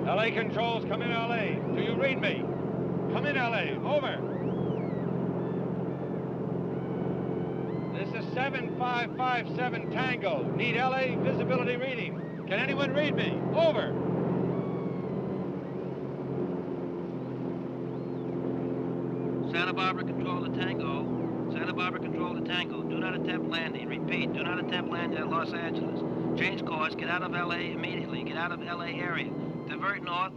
LA controls, come in LA. Do you read me? Come in LA, over. This is 7557 Tango. Need LA visibility reading. Can anyone read me? Over. Santa Barbara control to Tango. Santa Barbara control to Tango. Do not attempt landing. Repeat, do not attempt landing at Los Angeles. Change course, get out of LA immediately. Get out of LA area. Divert north.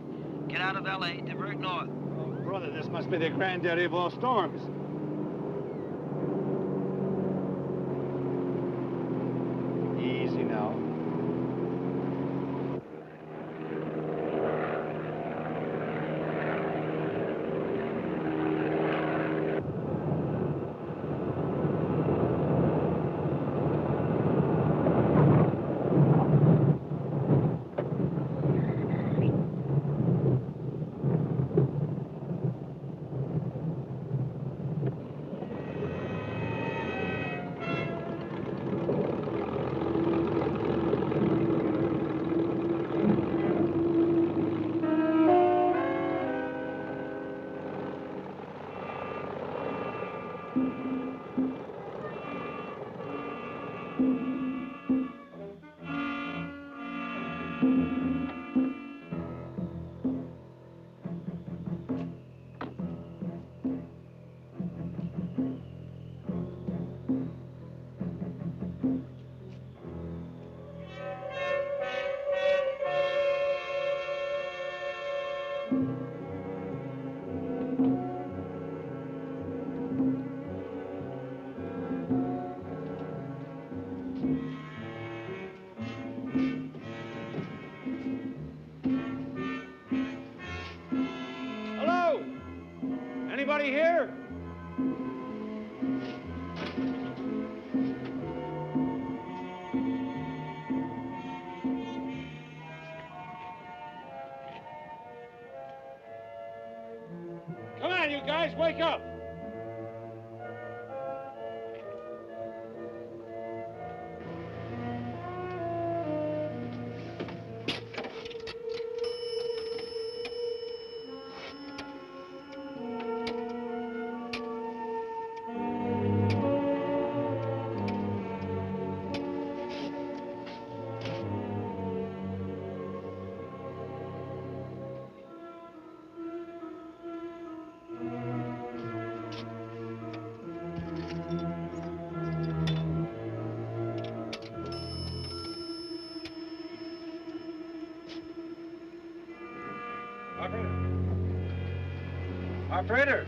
Get out of LA. Divert north. Oh, brother, this must be the granddaddy of all storms. Easy now. Anybody here? Come on, you guys, wake up! Operator!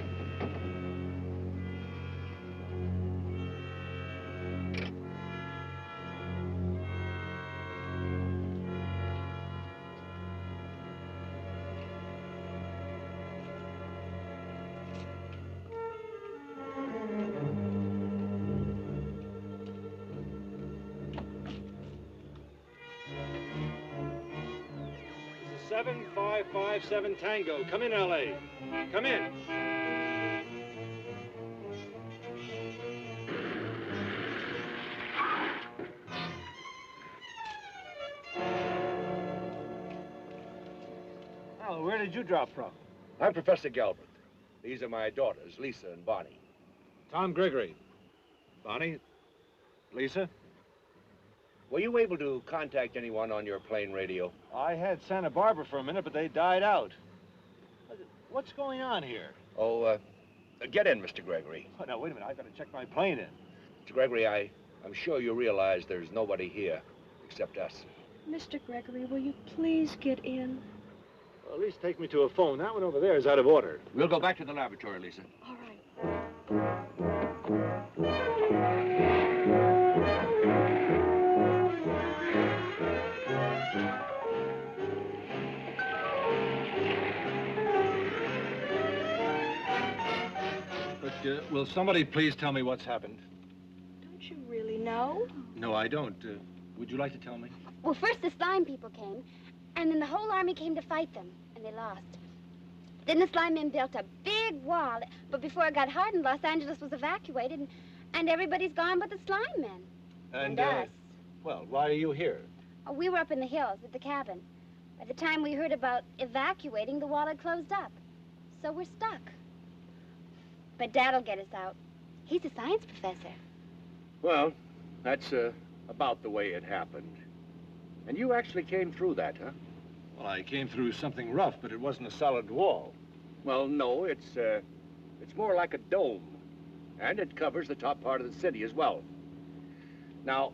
This is 7557 Tango. Come in, LA. Come in. Oh, where did you drop from? I'm Professor Galbraith. These are my daughters, Lisa and Bonnie. Tom Gregory. Bonnie? Lisa? Were you able to contact anyone on your plane radio? I had Santa Barbara for a minute, but they died out. What's going on here? Oh, get in, Mr. Gregory. Oh, now, wait a minute. I've got to check my plane in. Mr. Gregory, I'm sure you realize there's nobody here except us. Mr. Gregory, will you please get in? Well, at least take me to a phone. That one over there is out of order. We'll go back to the laboratory, Lisa. All right. But will somebody please tell me what's happened? Don't you really know? No, I don't. Would you like to tell me? Well, first the slime people came, and then the whole army came to fight them, and they lost. Then the slime men built a big wall, but before it got hardened, Los Angeles was evacuated, and everybody's gone but the slime men. And us. Well, why are you here? Oh, we were up in the hills at the cabin. By the time we heard about evacuating, the wall had closed up. So we're stuck. But Dad'll get us out. He's a science professor. Well, that's about the way it happened. And you actually came through that, huh? Well, I came through something rough, but it wasn't a solid wall. Well, no, it's more like a dome. And it covers the top part of the city as well. Now,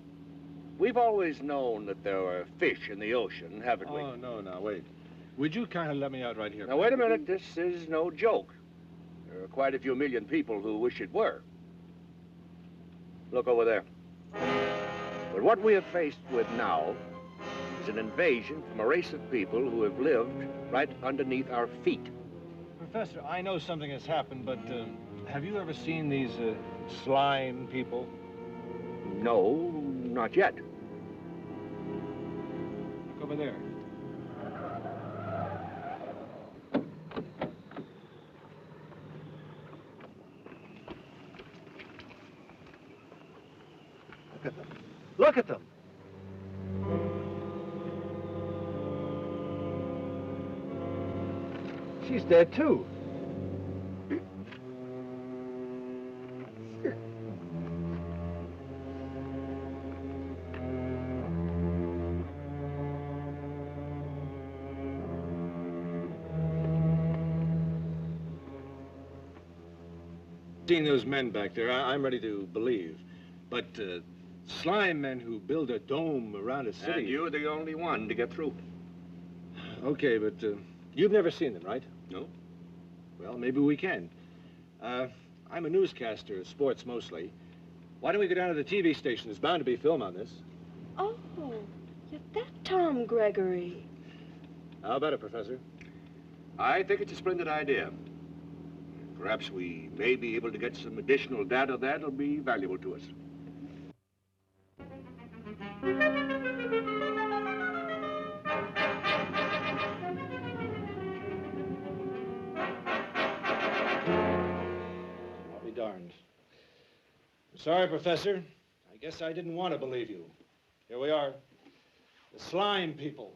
we've always known that there are fish in the ocean, haven't we? Oh, no, now, wait. Would you kind of let me out right here? Now, wait a minute. This is no joke. There are quite a few million people who wish it were. Look over there. But what we are faced with now is an invasion from a race of people who have lived right underneath our feet. Professor, I know something has happened, but have you ever seen these slime people? No, not yet. Look over there. Look at them. Look at them. She's dead, too. Seeing those men back there, I'm ready to believe. But slime men who build a dome around a city... And you're the only one to get through. Okay, but you've never seen them, right? No. Well, maybe we can. I'm a newscaster, sports mostly. Why don't we go down to the TV station? There's bound to be film on this. Oh, you're that Tom Gregory. How about it, Professor? I think it's a splendid idea. Perhaps we may be able to get some additional data that'll be valuable to us. I'll be darned. I'm sorry, Professor. I guess I didn't want to believe you. Here we are. The slime people.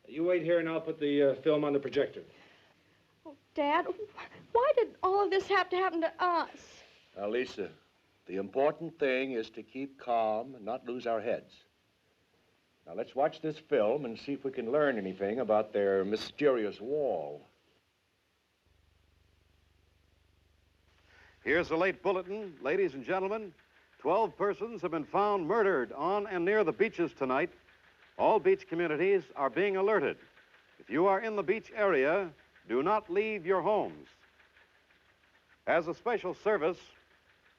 You wait here and I'll put the film on the projector. Oh, Dad, why did all of this have to happen to us? Now, Lisa, the important thing is to keep calm and not lose our heads. Now, let's watch this film and see if we can learn anything about their mysterious wall. Here's the late bulletin. Ladies and gentlemen, 12 persons have been found murdered on and near the beaches tonight. All beach communities are being alerted. If you are in the beach area, do not leave your homes. As a special service,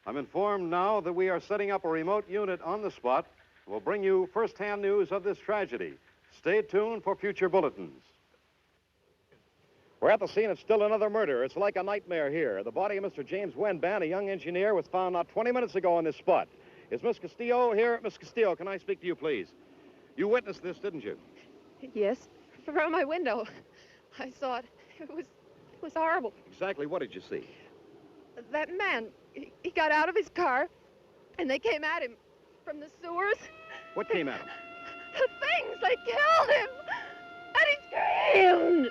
I'm informed now that we are setting up a remote unit on the spot. We'll bring you first-hand news of this tragedy. Stay tuned for future bulletins. We're at the scene of still another murder. It's like a nightmare here. The body of Mr. James Wenban, a young engineer, was found not 20 minutes ago on this spot. Is Miss Castillo here? Miss Castillo, can I speak to you, please? You witnessed this, didn't you? Yes, from my window. I saw it. It was horrible. Exactly what did you see? That man, he got out of his car, and they came at him from the sewers. What came at him? The things, they killed him! And he screamed!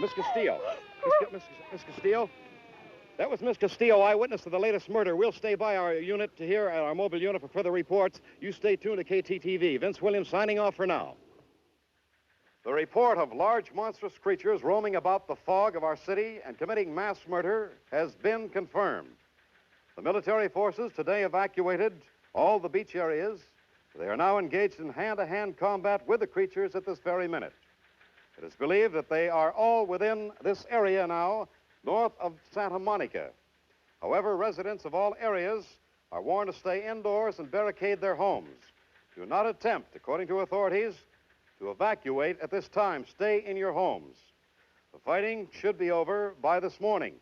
Miss Castillo. Miss Castillo? That was Miss Castillo, eyewitness to the latest murder. We'll stay by our unit to hear our mobile unit for further reports. You stay tuned to KTTV. Vince Williams signing off for now. The report of large monstrous creatures roaming about the fog of our city and committing mass murder has been confirmed. The military forces today evacuated all the beach areas. They are now engaged in hand-to-hand combat with the creatures at this very minute. It is believed that they are all within this area now, north of Santa Monica. However, residents of all areas are warned to stay indoors and barricade their homes. Do not attempt, according to authorities, to evacuate at this time. Stay in your homes. The fighting should be over by this morning.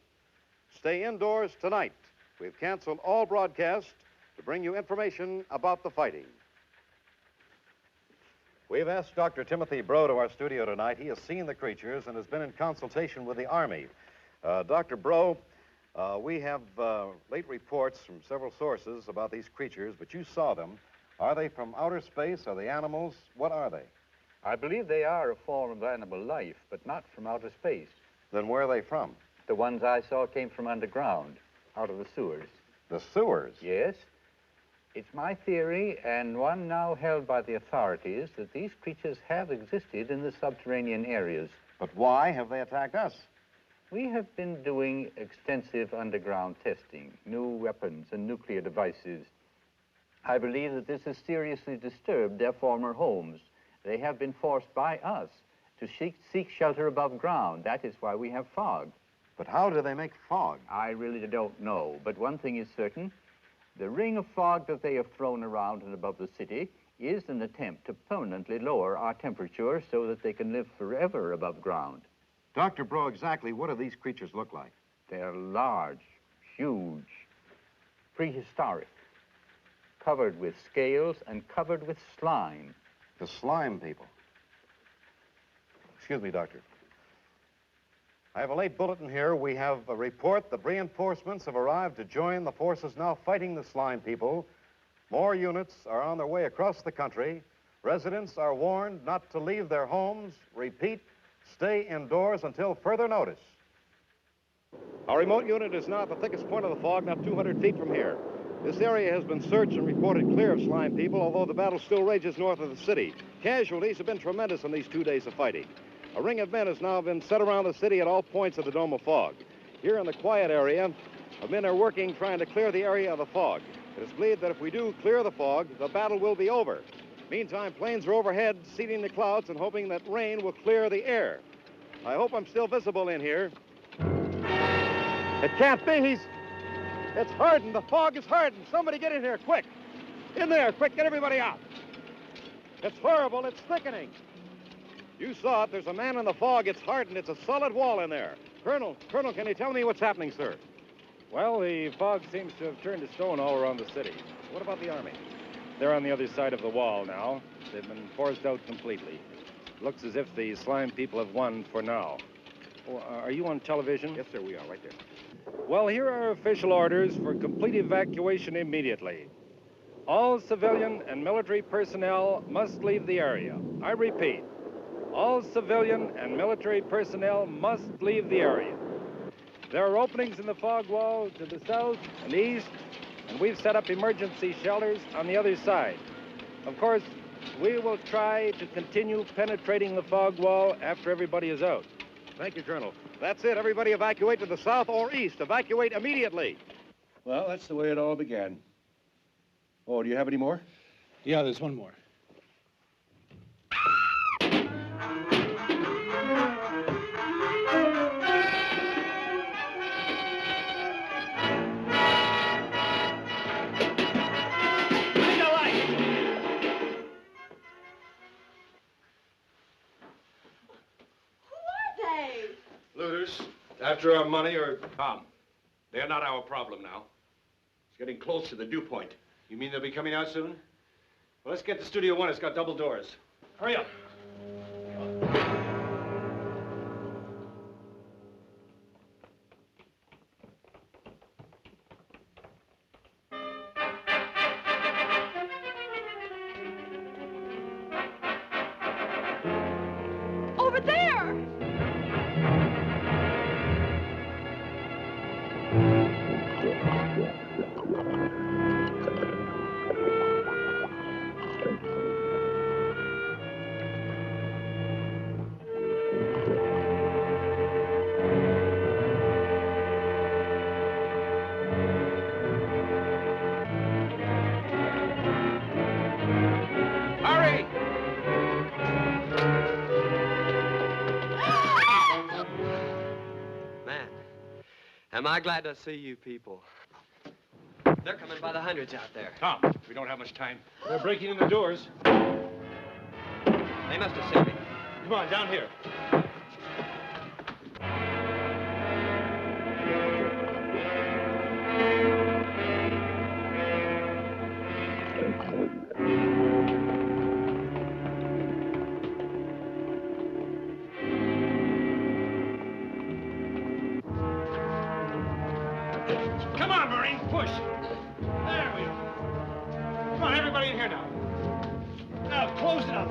Stay indoors tonight. We've canceled all broadcasts to bring you information about the fighting. We've asked Dr. Timothy Breaux to our studio tonight. He has seen the creatures and has been in consultation with the Army. Dr. Breaux, we have late reports from several sources about these creatures, but you saw them. Are they from outer space? Are they animals? What are they? I believe they are a form of animal life, but not from outer space. Then where are they from? The ones I saw came from underground, out of the sewers. The sewers? Yes. It's my theory, and one now held by the authorities, that these creatures have existed in the subterranean areas. But why have they attacked us? We have been doing extensive underground testing, new weapons and nuclear devices. I believe that this has seriously disturbed their former homes. They have been forced by us to seek shelter above ground. That is why we have fog. But how do they make fog? I really don't know, but one thing is certain. The ring of fog that they have thrown around and above the city is an attempt to permanently lower our temperature so that they can live forever above ground. Dr. Breaux, exactly what do these creatures look like? They're large, huge, prehistoric, covered with scales and covered with slime. The slime people. Excuse me, Doctor. I have a late bulletin here. We have a report that reinforcements have arrived to join the forces now fighting the slime people. More units are on their way across the country. Residents are warned not to leave their homes. Repeat, stay indoors until further notice. Our remote unit is now at the thickest point of the fog, not 200 feet from here. This area has been searched and reported clear of slime people, although the battle still rages north of the city. Casualties have been tremendous in these 2 days of fighting. A ring of men has now been set around the city at all points of the dome of fog. Here in the quiet area, men are working trying to clear the area of the fog. It is believed that if we do clear the fog, the battle will be over. Meantime, planes are overhead, seeding the clouds and hoping that rain will clear the air. I hope I'm still visible in here. It can't be. It's hardened. The fog is hardened. Somebody get in here, quick. In there, quick, get everybody out. It's horrible. It's thickening. You saw it. There's a man in the fog. It's hardened. It's a solid wall in there. Colonel, can you tell me what's happening, sir? Well, the fog seems to have turned to stone all around the city. What about the Army? They're on the other side of the wall now. They've been forced out completely. Looks as if the slime people have won for now. Oh, are you on television? Yes, sir, we are, right there. Well, here are official orders for complete evacuation immediately. All civilian and military personnel must leave the area. I repeat, all civilian and military personnel must leave the area. There are openings in the fog wall to the south and east, and we've set up emergency shelters on the other side. Of course, we will try to continue penetrating the fog wall after everybody is out. Thank you, Colonel. That's it. Everybody evacuate to the south or east. Evacuate immediately. Well, that's the way it all began. Oh, do you have any more? Yeah, there's one more. Looters, after our money or... Tom, they're not our problem now. It's getting close to the dew point. You mean they'll be coming out soon? Well, let's get to Studio 1. It's got double doors. Hurry up. Over there! Am I glad to see you people. They're coming by the hundreds out there. Tom, we don't have much time. They're breaking in the doors. They must have seen me. Come on, down here. Come on, Marine, push. There we go. Come on, everybody in here now. Now, close it up.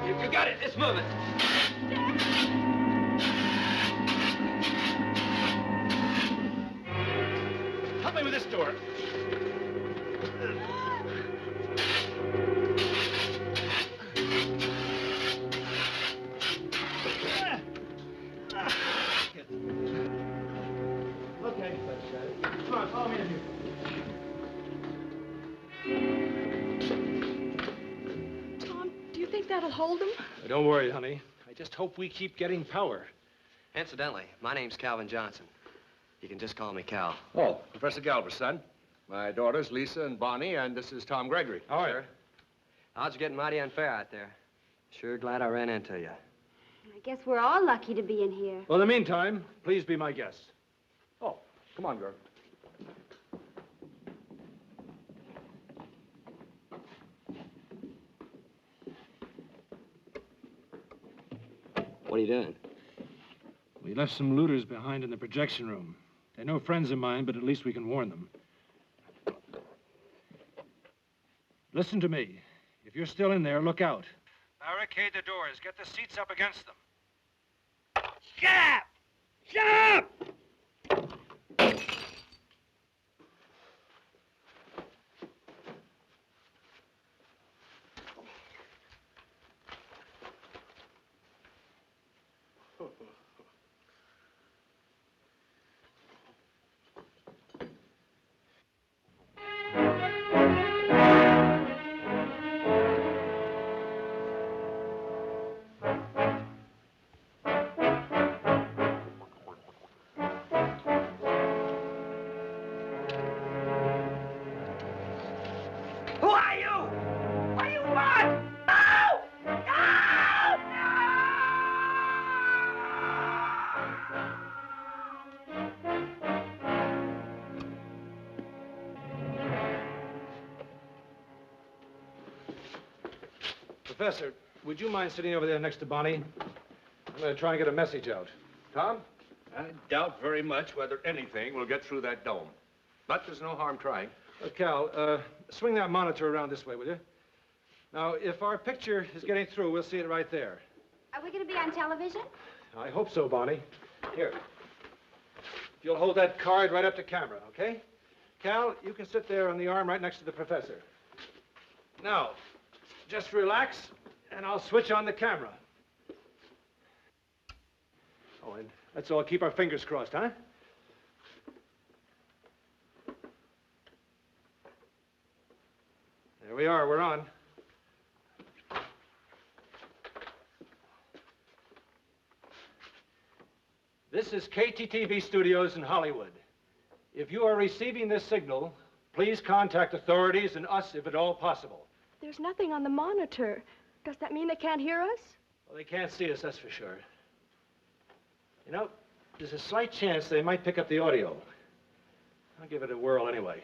You got it. It's moving. Help me with this door. Okay. Come on, follow me in here. Tom, do you think that'll hold him? Don't worry, honey. I just hope we keep getting power. Incidentally, my name's Calvin Johnson. You can just call me Cal. Oh, Professor Galbraith's son. My daughters, Lisa and Bonnie, and this is Tom Gregory. All right. Sure. Odds are getting mighty unfair out there. Sure glad I ran into you. I guess we're all lucky to be in here. Well, in the meantime, please be my guest. Oh, come on, girl. What are you doing? We left some looters behind in the projection room. They're no friends of mine, but at least we can warn them. Listen to me. If you're still in there, look out. Barricade the doors. Get the seats up against them. Shut up! Shut up! Who are you? What do you want? No! Professor, would you mind sitting over there next to Bonnie? I'm going to try and get a message out. Tom, I doubt very much whether anything will get through that dome. But there's no harm trying. Cal, swing that monitor around this way, will you? Now, if our picture is getting through, we'll see it right there. Are we going to be on television? I hope so, Bonnie. Here. You'll hold that card right up to camera, okay? Cal, you can sit there on the arm right next to the professor. Now, just relax, and I'll switch on the camera. Oh, and let's all keep our fingers crossed, huh? There we are, we're on. This is KTTV Studios in Hollywood. If you are receiving this signal, please contact authorities and us if at all possible. There's nothing on the monitor. Does that mean they can't hear us? Well, they can't see us, that's for sure. You know, there's a slight chance they might pick up the audio. I'll give it a whirl anyway.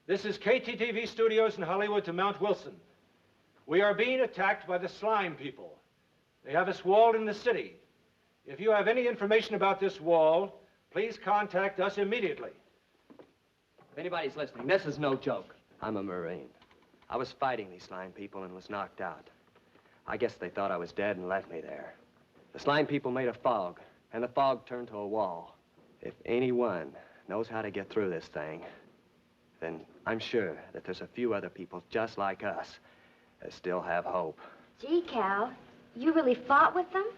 This is KTTV Studios in Hollywood to Mount Wilson. We are being attacked by the slime people. They have us walled in the city. If you have any information about this wall, please contact us immediately. If anybody's listening, this is no joke. I'm a Marine. I was fighting these slime people and was knocked out. I guess they thought I was dead and left me there. The slime people made a fog, and the fog turned to a wall. If anyone knows how to get through this thing, then I'm sure that there's a few other people just like us that still have hope. Gee, Cal, you really fought with them?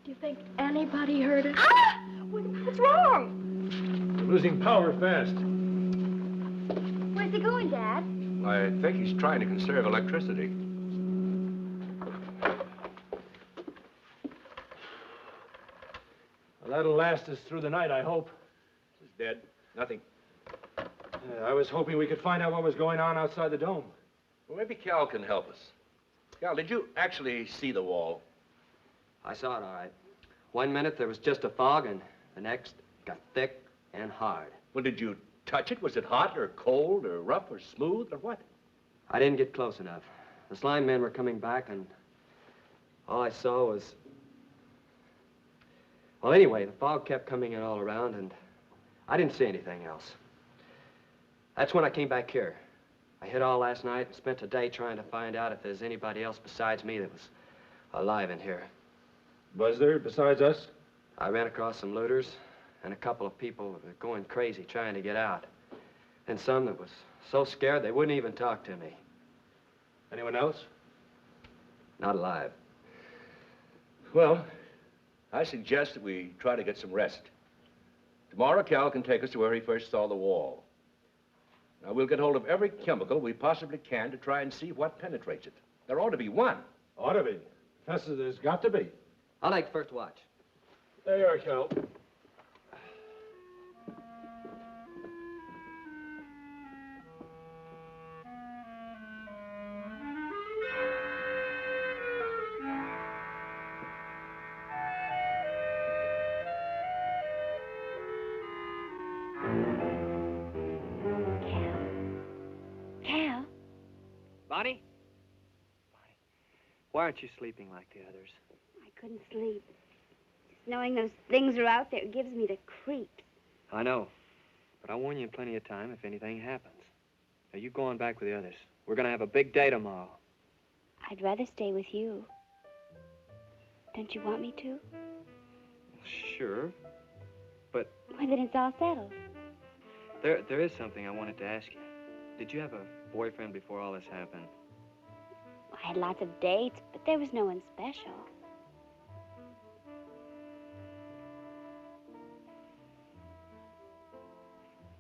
Do you think anybody heard us? Ah! What's wrong? We're losing power fast. Where's he going, Dad? I think he's trying to conserve electricity. Well, That'll last us through the night, I hope. He's dead. Nothing. I was hoping we could find out what was going on outside the dome. Well, maybe Cal can help us. Cal, did you actually see the wall? I saw it all right. 1 minute there was just a fog, and the next got thick and hard. Well, did you touch it? Was it hot or cold or rough or smooth or what? I didn't get close enough. The slime men were coming back, and all I saw was... Well, anyway, the fog kept coming in all around, and I didn't see anything else. That's when I came back here. I hid all last night and spent a day trying to find out if there's anybody else besides me that was alive in here. Was there, besides us? I ran across some looters and a couple of people that were going crazy trying to get out. And some that was so scared they wouldn't even talk to me. Anyone else? Not alive. Well, I suggest that we try to get some rest. Tomorrow, Cal can take us to where he first saw the wall. Now, we'll get hold of every chemical we possibly can to try and see what penetrates it. There ought to be one. Ought to be. Professor, there's got to be. I'll take first watch. There you are, Cal. Cal? Bonnie? Why aren't you sleeping like the others? I couldn't sleep. Just knowing those things are out there gives me the creeps. I know. But I'll warn you in plenty of time if anything happens. Now, you go on back with the others. We're going to have a big day tomorrow. I'd rather stay with you. Don't you want me to? Sure. Well, then it's all settled. There is something I wanted to ask you. Did you have a boyfriend before all this happened? I had lots of dates, but there was no one special.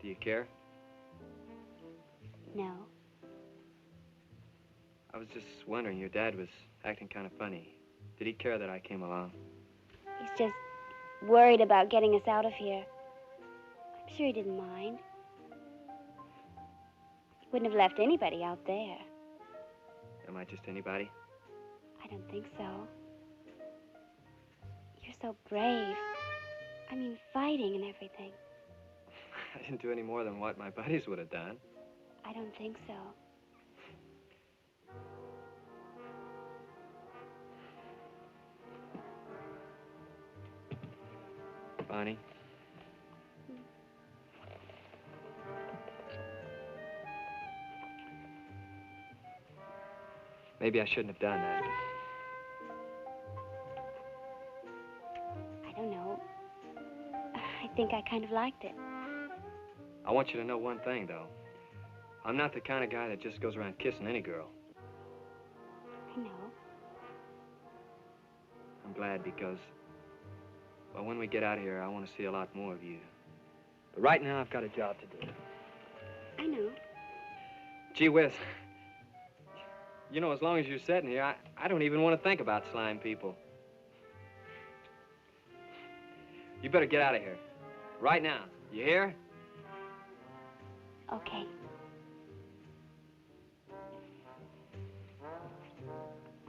Do you care? No. I was just wondering, your dad was acting kind of funny. Did he care that I came along? He's just worried about getting us out of here. I'm sure he didn't mind. He wouldn't have left anybody out there. Am I just anybody? I don't think so. You're so brave. I mean, fighting and everything. I didn't do any more than what my buddies would have done. I don't think so. Bonnie? Maybe I shouldn't have done that. I don't know. I think I kind of liked it. I want you to know one thing, though. I'm not the kind of guy that just goes around kissing any girl. I know. I'm glad because, well, when we get out of here, I want to see a lot more of you. But right now, I've got a job to do. I know. Gee whiz. You know, as long as you're sitting here, I don't even want to think about slime people. You better get out of here. Right now. You hear? Okay.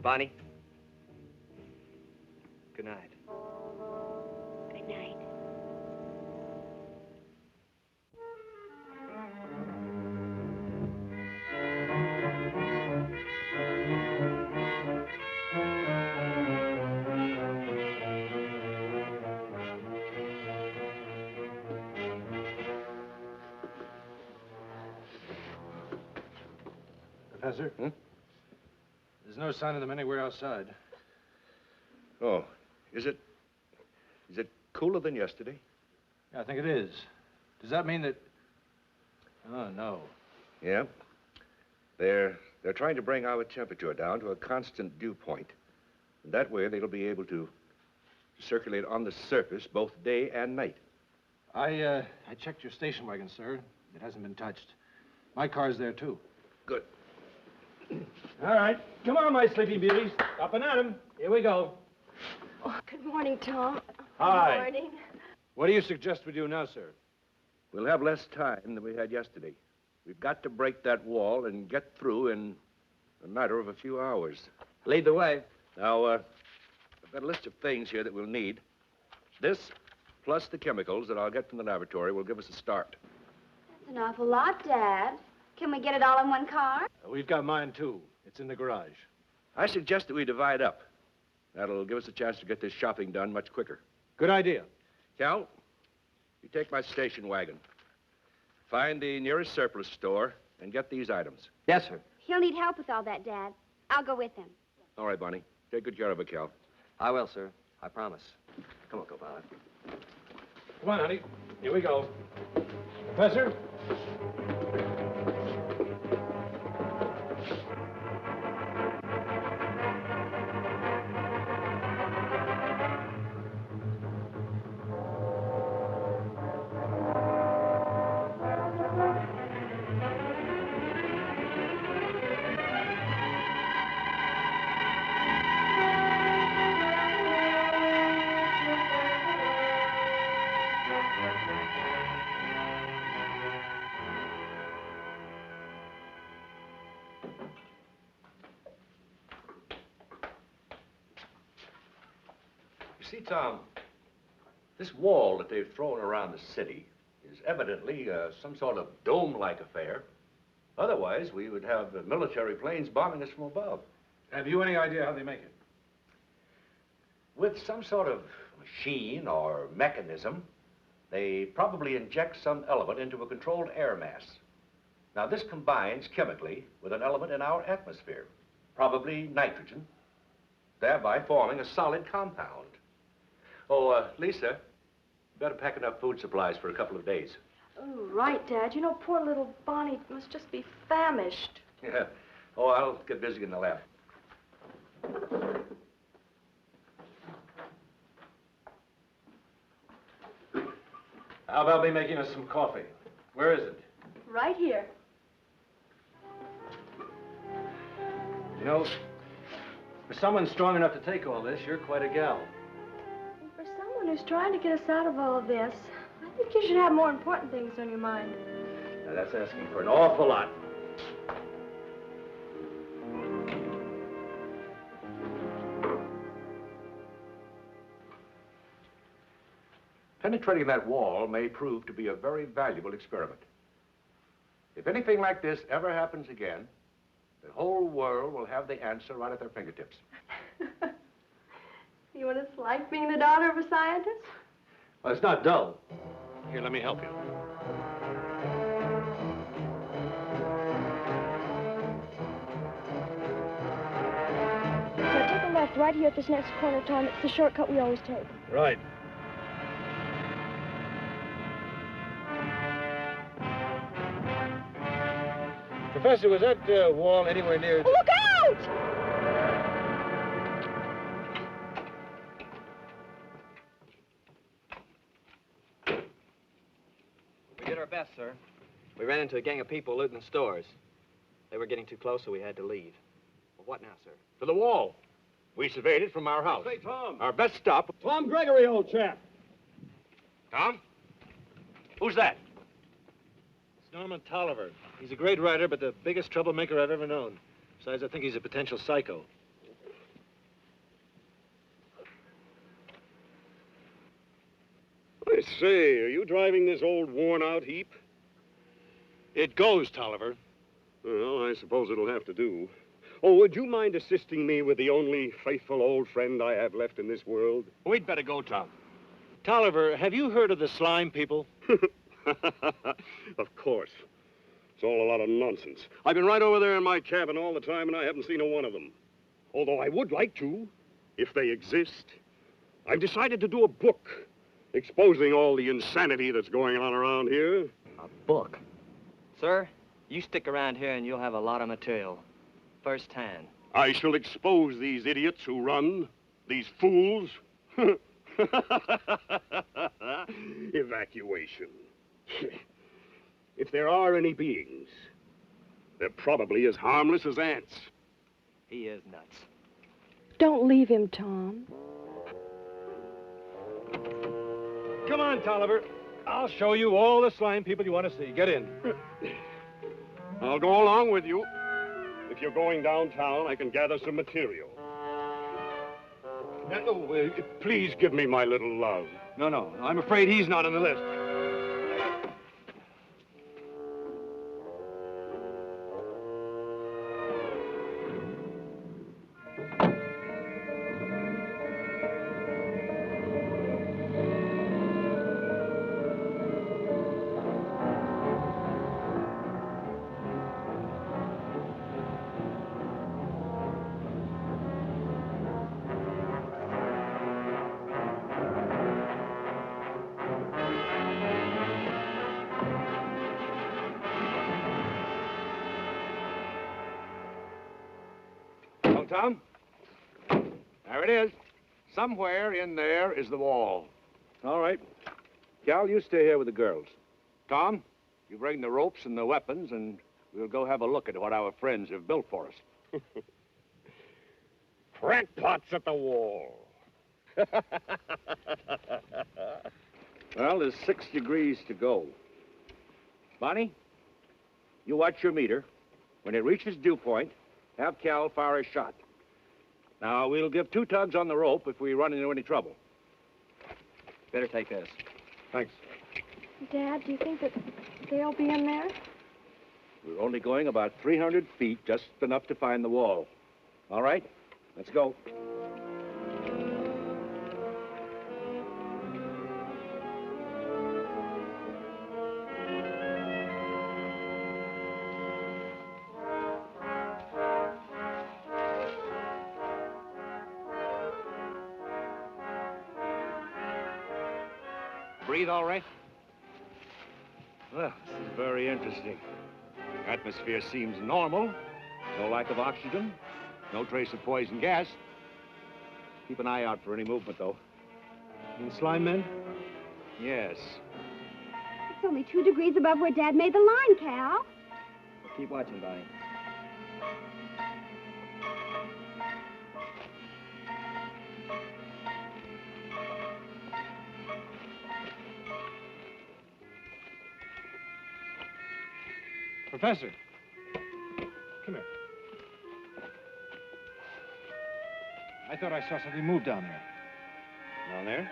Bonnie? Good night. Good night. Professor? There's no sign of them anywhere outside. Oh, is it cooler than yesterday? Yeah, I think it is. Does that mean that... Oh, no. Yeah. They're trying to bring our temperature down to a constant dew point. And that way they'll be able to circulate on the surface both day and night. I checked your station wagon, sir. It hasn't been touched. My car's there, too. Good. All right. Come on, my sleeping beauties. Up and at 'em. Here we go. Oh, good morning, Tom. Hi. Good morning. What do you suggest we do now, sir? We'll have less time than we had yesterday. We've got to break that wall and get through in a matter of a few hours. Lead the way. Now, I've got a list of things here that we'll need. This, plus the chemicals that I'll get from the laboratory, will give us a start. That's an awful lot, Dad. Can we get it all in one car? We've got mine, too. It's in the garage. I suggest that we divide up. That'll give us a chance to get this shopping done much quicker. Good idea. Cal, you take my station wagon. Find the nearest surplus store and get these items. Yes, sir. He'll need help with all that, Dad. I'll go with him. All right, Bonnie. Take good care of it, Cal. I will, sir. I promise. Come on, Copilot. Come on, honey. Here we go. Professor? You see, Tom, this wall that they've thrown around the city is evidently some sort of dome-like affair. Otherwise, we would have military planes bombing us from above. Have you any idea how they make it? With some sort of machine or mechanism, they probably inject some element into a controlled air mass. Now, this combines chemically with an element in our atmosphere, probably nitrogen, thereby forming a solid compound. Oh, Lisa, you better pack enough food supplies for a couple of days. Oh, right, Dad. You know, poor little Bonnie must just be famished. Yeah. Oh, I'll get busy in the lab. How about me making us some coffee? Where is it? Right here. You know, for someone strong enough to take all this, you're quite a gal. And for someone who's trying to get us out of all of this, I think you should have more important things on your mind. Now, that's asking for an awful lot. Penetrating that wall may prove to be a very valuable experiment. If anything like this ever happens again, the whole world will have the answer right at their fingertips. You want to like being the daughter of a scientist? Well, it's not dull. Here, let me help you. Now take a left right here at this next corner, Tom. It's the shortcut we always take. Right. Professor, was that wall anywhere near... Oh, look out! We did our best, sir. We ran into a gang of people looting the stores. They were getting too close, so we had to leave. Well, what now, sir? To the wall. We surveyed it from our house. Say, Tom. Our best stop. Tom Gregory, old chap. Tom? Who's that? It's Norman Tolliver. He's a great writer, but the biggest troublemaker I've ever known. Besides, I think he's a potential psycho. I say, are you driving this old worn-out heap? It goes, Tolliver. Well, I suppose it'll have to do. Oh, would you mind assisting me with the only faithful old friend I have left in this world? We'd better go, Tom. Tolliver, have you heard of the slime people? Of course. It's all a lot of nonsense. I've been right over there in my cabin all the time, and I haven't seen a one of them. Although I would like to, if they exist. I've decided to do a book exposing all the insanity that's going on around here. A book? Sir, you stick around here and you'll have a lot of material. First hand. I shall expose these idiots who run, these fools. Evacuation. If there are any beings, they're probably as harmless as ants. He is nuts. Don't leave him, Tom. come on, Tolliver. I'll show you all the slime people you want to see. Get in. I'll go along with you. If you're going downtown, I can gather some material. Please give me my little love. No. I'm afraid he's not on the list. Tom? There it is. Somewhere in there is the wall. All right. Cal, you stay here with the girls. Tom, you bring the ropes and the weapons, and we'll go have a look at what our friends have built for us. Crackpots at the wall. Well, there's 6 degrees to go. Bonnie, you watch your meter. When it reaches dew point, have Cal fire a shot. Now, we'll give 2 tugs on the rope if we run into any trouble. Better take this. Thanks. Dad, do you think that they'll be in there? We're only going about 300 feet, just enough to find the wall. All right, let's go. Breathe all right? Well, this is very interesting. Atmosphere seems normal. No lack of oxygen. No trace of poison gas. Keep an eye out for any movement, though. You slime men? Yes. It's only 2 degrees above where Dad made the line, Cal. Well, keep watching, Bonnie. Professor. Come here. I thought I saw something move down there. Down there?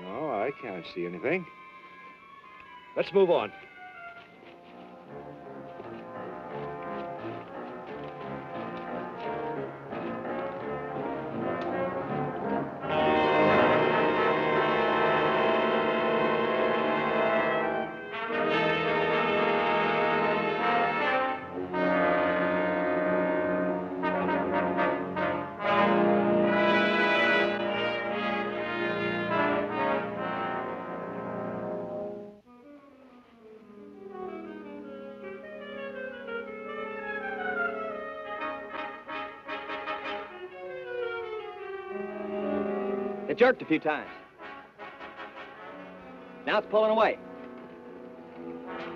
No, I can't see anything. Let's move on. It jerked a few times. Now it's pulling away.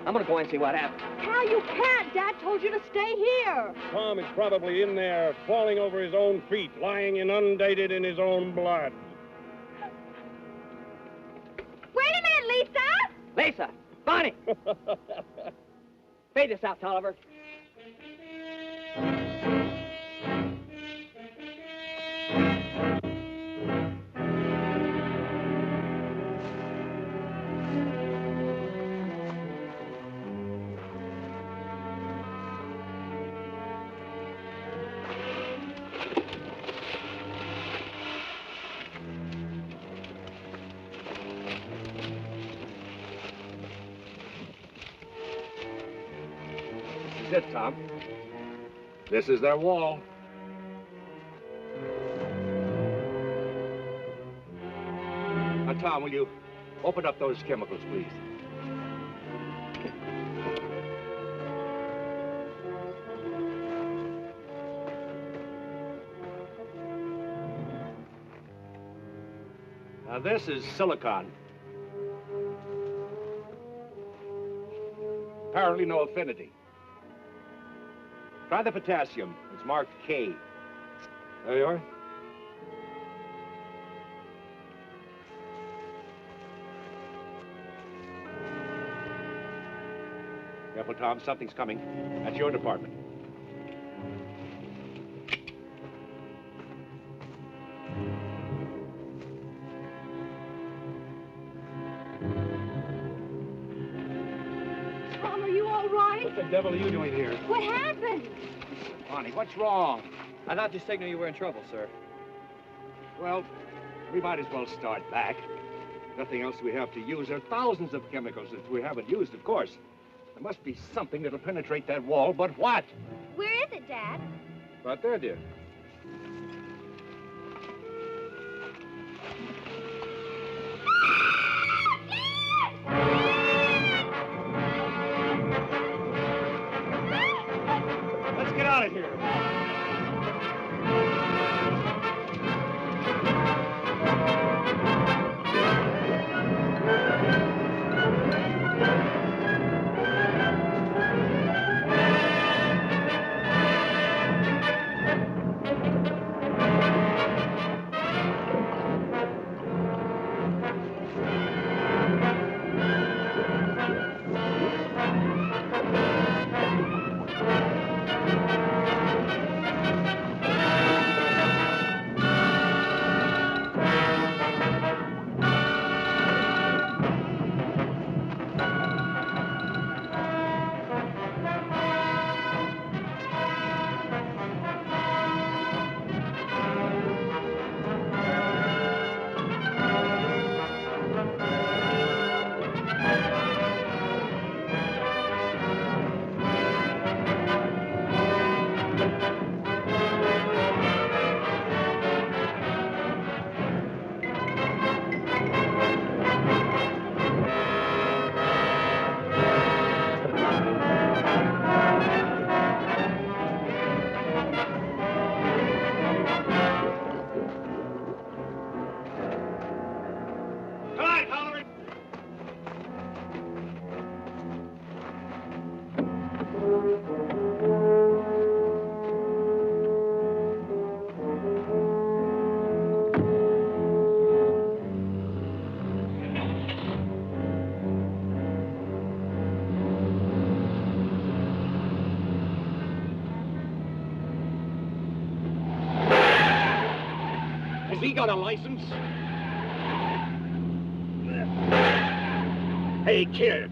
I'm gonna go and see what happened. Cal, you can't. Dad told you to stay here. Tom is probably in there, falling over his own feet, lying inundated in his own blood. Wait a minute, Lisa! Lisa! Bonnie! Fade this out, Tolliver. This is it, Tom. This is their wall. Now, Tom, will you open up those chemicals, please? Now, this is silicon. Apparently no affinity. Try the potassium. It's marked K. There you are. careful, Tom. Something's coming. That's your department. Tom, are you all right? What the devil are you doing here? What happened? Bonnie, what's wrong? I thought you signaled you were in trouble, sir. Well, we might as well start back. Nothing else we have to use. There are thousands of chemicals that we haven't used, of course. There must be something that'll penetrate that wall, but what? Where is it, Dad? Right there, dear. Let's get out of here. Has he got a license? Hey, kid.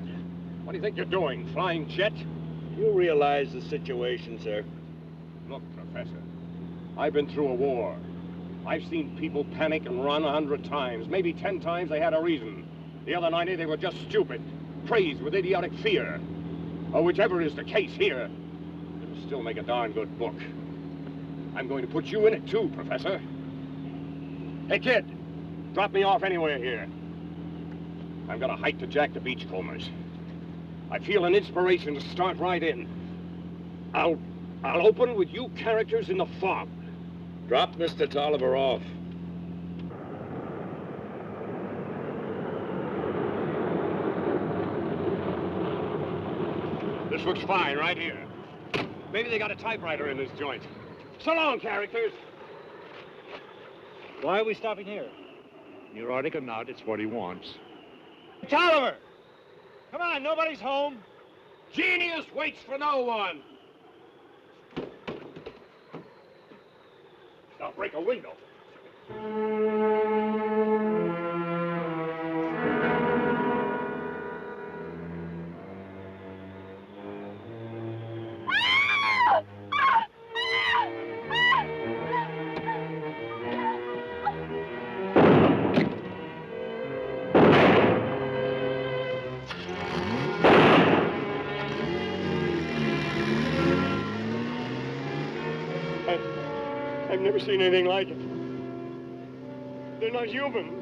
What do you think you're doing? Flying jet? You realize the situation, sir? Look, Professor, I've been through a war. I've seen people panic and run 100 times. Maybe 10 times they had a reason. The other 90, they were just stupid, crazed with idiotic fear. Or whichever is the case here, it'll still make a darn good book. I'm going to put you in it too, Professor. Hey, kid, drop me off anywhere here. I've got a hike to jack the beachcombers. I feel an inspiration to start right in. I'll open with you characters in the fog. Drop Mr. Tolliver off. This looks fine right here. Maybe they got a typewriter in this joint. So long, characters. Why are we stopping here? Neurotic or not, it's what he wants. Tolliver! Come on, nobody's home. Genius waits for no one. I'll break a window. I've never seen anything like it. They're not human.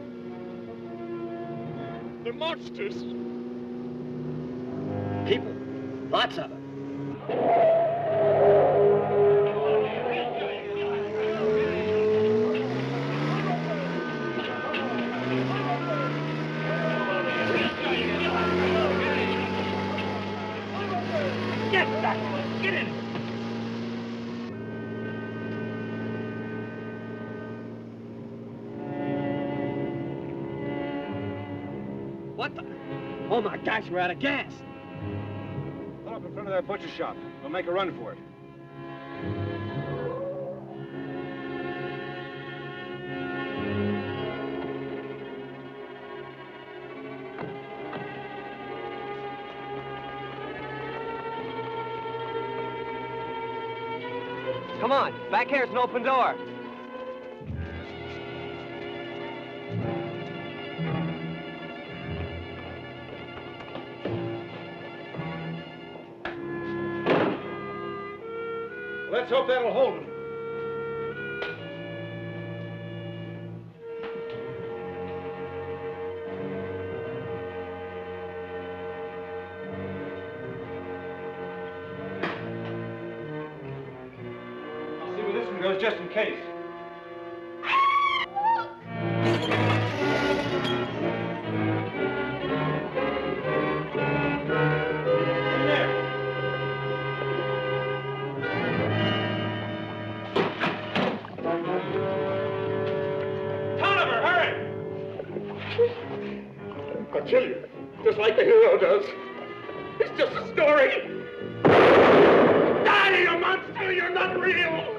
They're monsters. People, lots of them. Get back! Get in! What the? Oh my gosh, we're out of gas. Put up a that butcher shop. We'll make a run for it. Come on, back here's an open door. Let's hope that'll hold him. I'll see where this one goes just in case. I'll kill you, just like the hero does. It's just a story. Die, you monster! You're not real! Tom,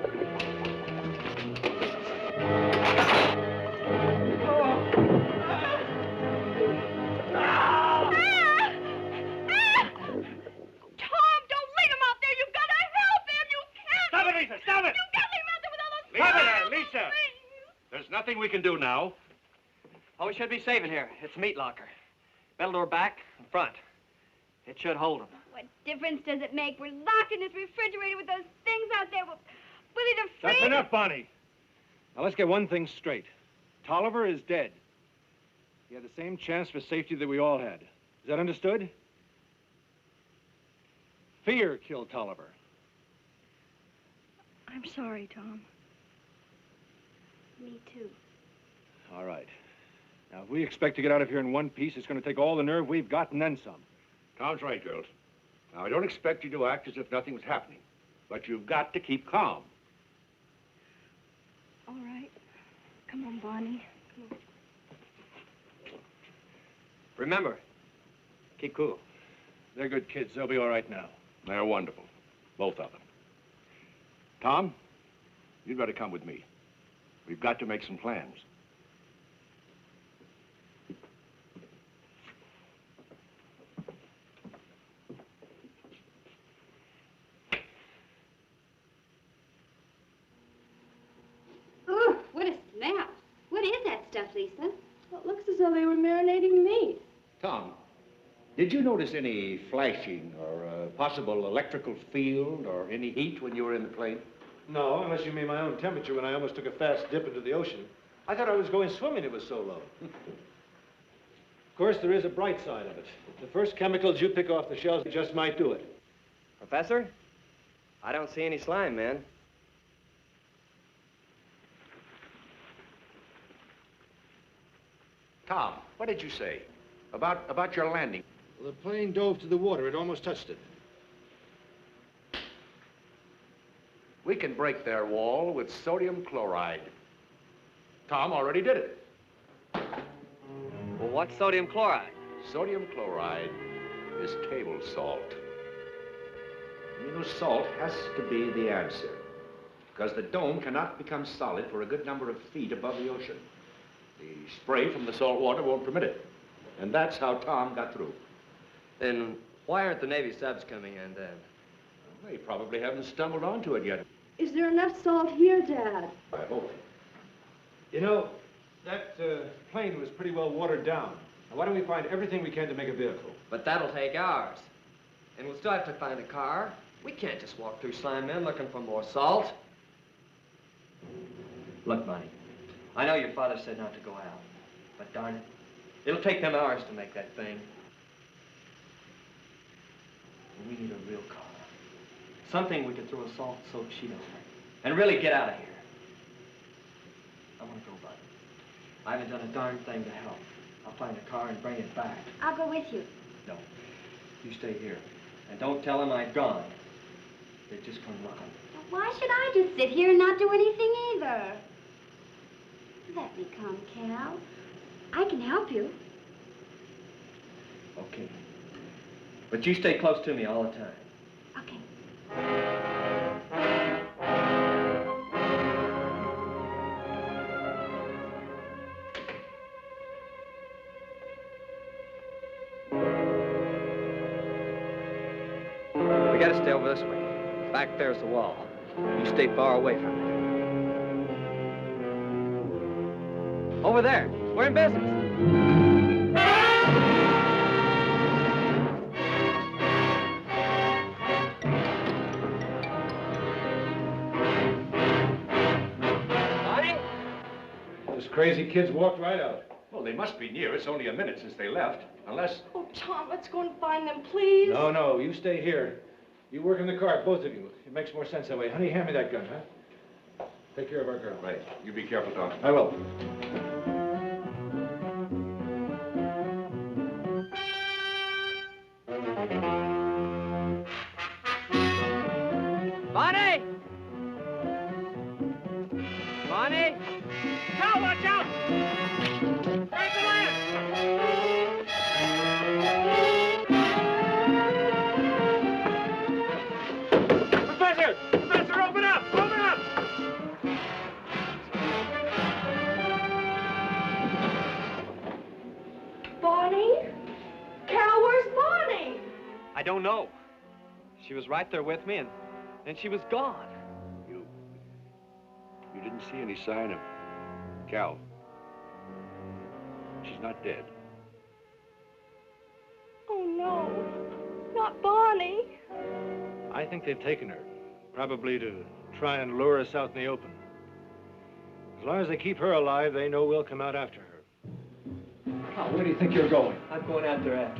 don't leave him out there. You've got to help him. You can't. Stop it, Lisa! Stop it! You can't leave him out there with all those Stop people. it, Lisa! There's nothing we can do now. Oh, we should be safe in here. It's a meat locker. Metal door back and front. It should hold them. What difference does it make? We're locked in this refrigerator with those things out there. Will it have That's freeze? enough, Bonnie. Now let's get one thing straight. Tolliver is dead. He had the same chance for safety that we all had. Is that understood? Fear killed Tolliver. I'm sorry, Tom. Me too. All right. Now, if we expect to get out of here in one piece, it's going to take all the nerve we've got and then some. Tom's right, girls. Now, I don't expect you to act as if nothing was happening, but you've got to keep calm. All right. Come on, Bonnie. Come on. Remember, keep cool. They're good kids. They'll be all right now. They're wonderful, both of them. Tom, you'd better come with me. We've got to make some plans. Ooh, what a smell. What is that stuff, Lisa? Well, it looks as though they were marinating meat. Tom, did you notice any flashing or a possible electrical field or any heat when you were in the plane? No, unless you mean my own temperature when I almost took a fast dip into the ocean. I thought I was going swimming, it was so low. Of course, there is a bright side of it. The first chemicals you pick off the shelves just might do it. Professor, I don't see any slime, man. Tom, what did you say about your landing? Well, the plane dove to the water. It almost touched it. We can break their wall with sodium chloride. Tom already did it. Well, what's sodium chloride? Sodium chloride is table salt. You know, salt has to be the answer, because the dome cannot become solid for a good number of feet above the ocean. The spray from the salt water won't permit it. And that's how Tom got through. Then why aren't the Navy subs coming in then? They probably haven't stumbled onto it yet. Is there enough salt here, Dad? I hope. You know, that plane was pretty well watered down. Now, why don't we find everything we can to make a vehicle? But that'll take hours. And we'll still have to find a car. We can't just walk through slime men looking for more salt. Look, Bonnie, I know your father said not to go out, but darn it, it'll take them hours to make that thing. We need a real car. Something we can throw a salt-soaked sheet over and really get out of here. I want to go, Bud. I haven't done a darn thing to help. I'll find a car and bring it back. I'll go with you. No, you stay here. And don't tell them I've gone. They just come looking. Why should I just sit here and not do anything either? Let me come, Cal. I can help you. Okay. But you stay close to me all the time. stay over this way. Back there's the wall. You stay far away from it. Over there. We're in business. Those crazy kids walked right out. Well, they must be near. It's only a minute since they left. Unless... Oh, Tom, let's go and find them, please. No, you stay here. You work in the car, both of you. It makes more sense that way. Honey, hand me that gun, huh? Take care of our girl. Right. You be careful, Tom. I will. Bonnie! Bonnie? Cal, watch out! There's the lance! Professor, open up! Open up! Bonnie? Cal, where's Bonnie? I don't know. She was right there with me, and then she was gone. You didn't see any sign of Cal. She's not dead. Oh, no. Not Bonnie. I think they've taken her. Probably to try and lure us out in the open. As long as they keep her alive, they know we'll come out after her. Oh, where do you think you're going? I'm going after her.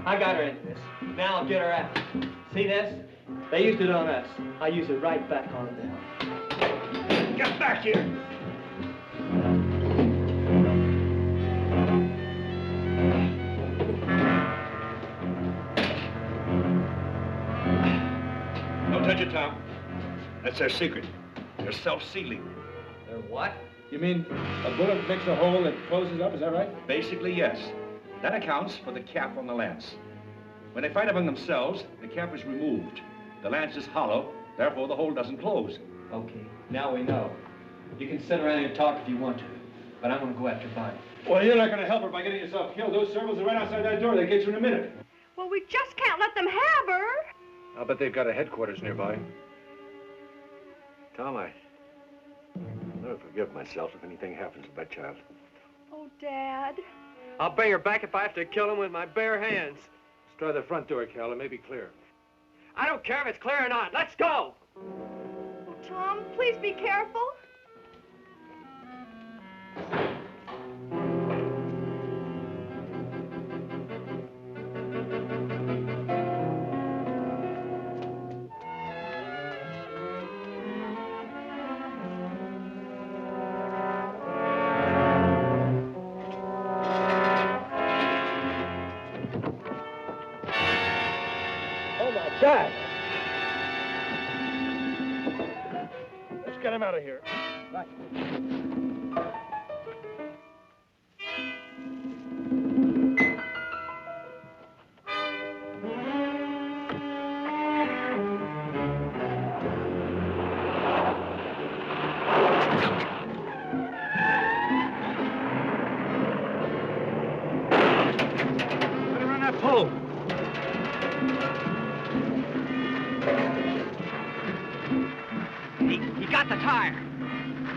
I got her into this. Now I'll get her out. See this? They used it on us. I use it right back on them. Get back here! Don't touch it, Tom. That's their secret. They're self-sealing. They're what? You mean a bullet makes a hole that closes up, is that right? Basically, yes. That accounts for the cap on the lance. When they fight among themselves, the cap is removed. The lance is hollow, therefore the hole doesn't close. Okay, now we know. You can sit around and talk if you want to, but I'm going to go after Bonnie. Well, you're not going to help her by getting yourself killed. Those servals are right outside that door. They get you in a minute. Well, we just can't let them have her. I'll bet they've got a headquarters nearby. Tom, I'll never forgive myself if anything happens to that child. Oh, Dad. I'll bring her back if I have to kill him with my bare hands. Let's try the front door, Cal. It may be clear. I don't care if it's clear or not. Let's go! Oh, Tom, please be careful. God! Let's get him out of here. Right. Let him run that pole. He got the tire.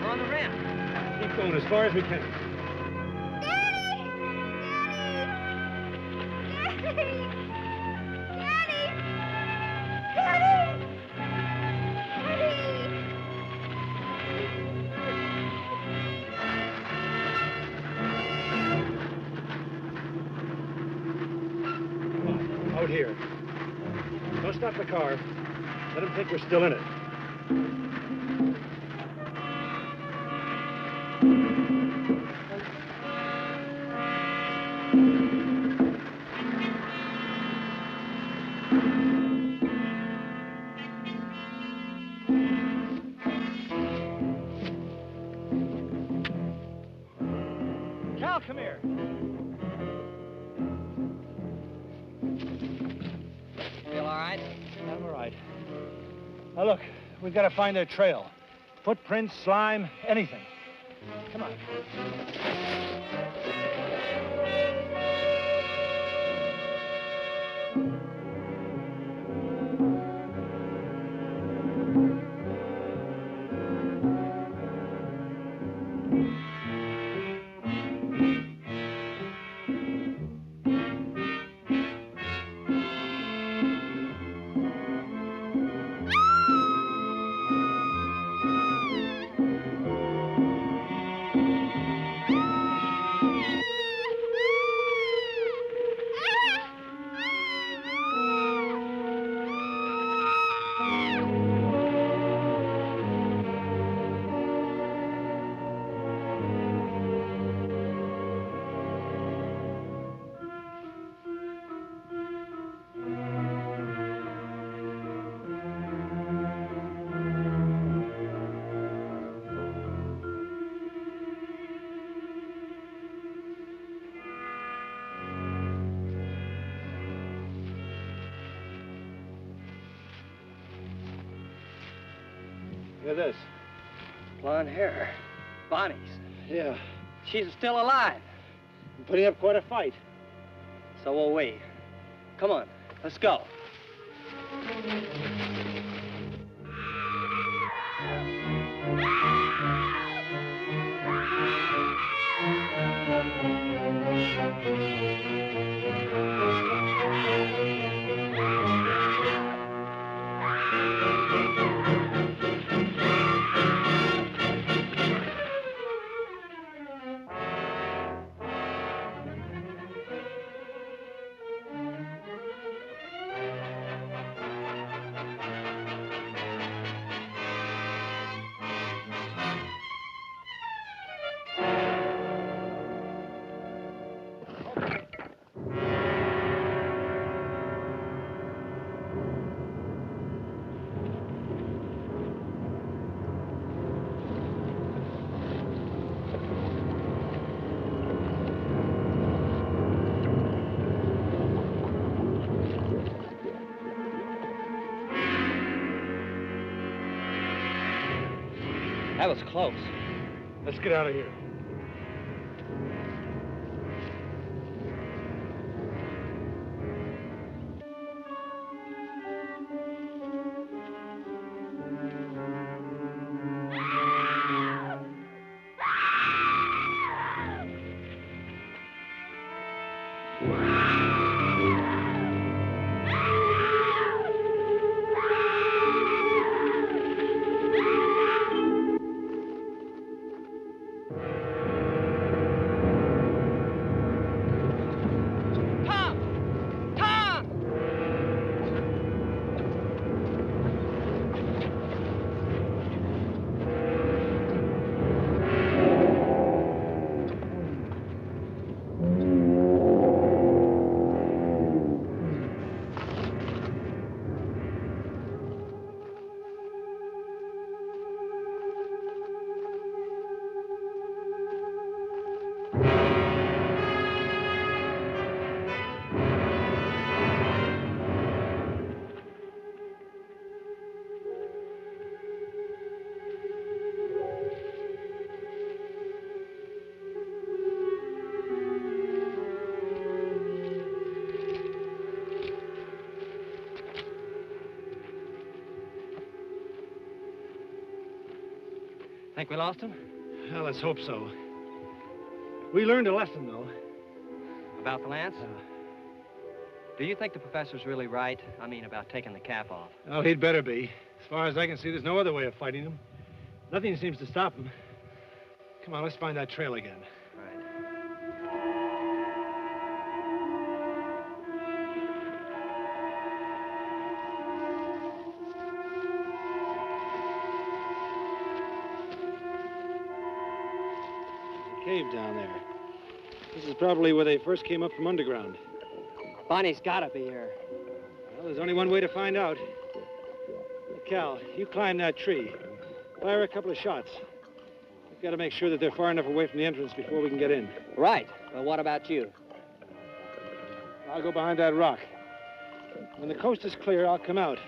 We're on the rim. Keep going as far as we can. Come on, out here. Don't stop the car. Let them think we're still in it. Cal, come here. Feel all right? I'm all right. Now, look, we've got to find their trail. Footprints, slime, anything. Come on. Look at this. Blonde hair. Bonnie's. Yeah. She's still alive. I'm putting up quite a fight. So will we. Come on, let's go. That was close. Let's get out of here. Think we lost him? Well, let's hope so. We learned a lesson, though. About the lance? Do you think the professor's really right? I mean, about taking the cap off. Oh, he'd better be. As far as I can see, there's no other way of fighting him. Nothing seems to stop him. Come on, let's find that trail again. Cave down there. This is probably where they first came up from underground. Bonnie's gotta be here. Well, there's only one way to find out. Cal, you climb that tree. Fire a couple of shots. We've got to make sure that they're far enough away from the entrance before we can get in. Right. Well, what about you? I'll go behind that rock. When the coast is clear, I'll come out.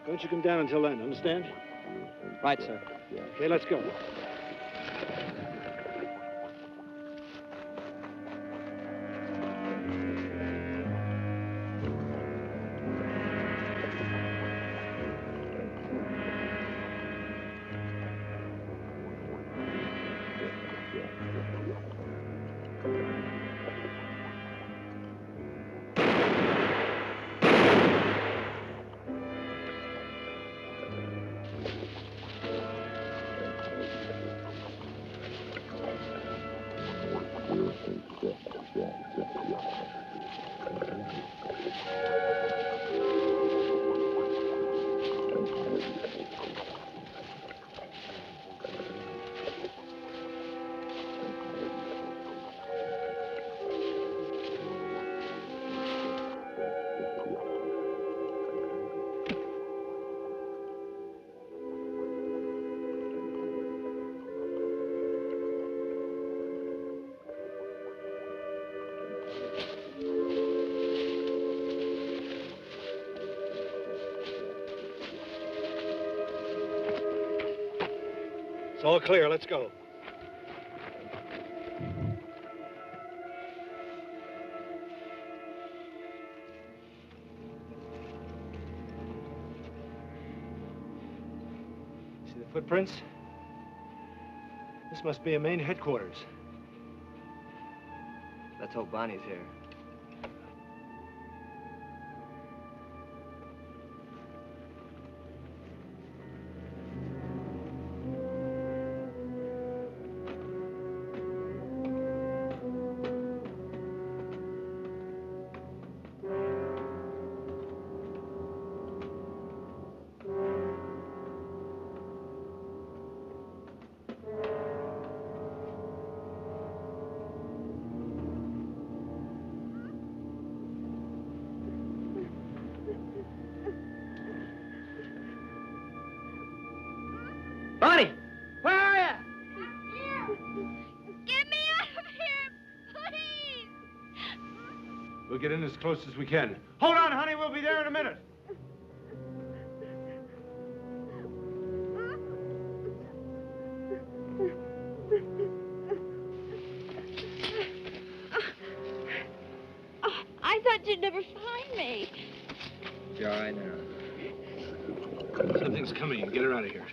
Don't you come down until then, understand? Right, sir. Okay, let's go. It's all clear. Let's go. See the footprints? This must be a main headquarters. Let's hope Bonnie's here. Bonnie! Where are you? Get me out of here, please! We'll get in as close as we can. Hold on, honey. We'll be there in a minute. Oh, I thought you'd never find me. You're all right now. Something's coming. Get her out of here.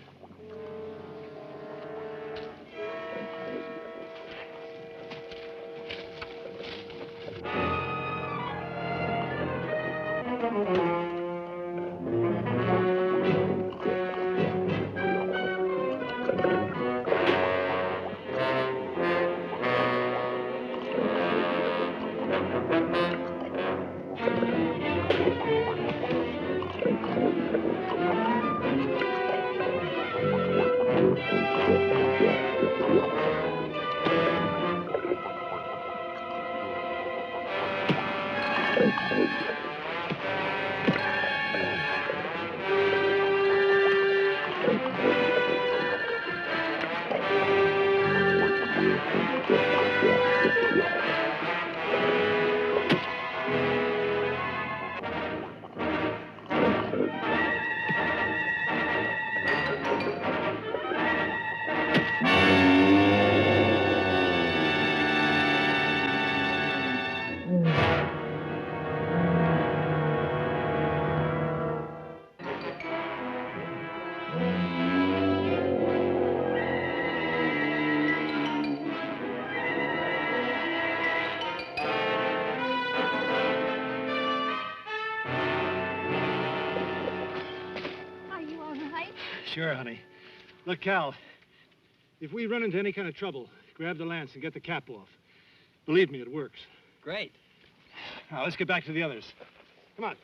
Sure, honey. Look, Cal, if we run into any kind of trouble, grab the lance and get the cap off. Believe me, it works. Great. Now, let's get back to the others. Come on.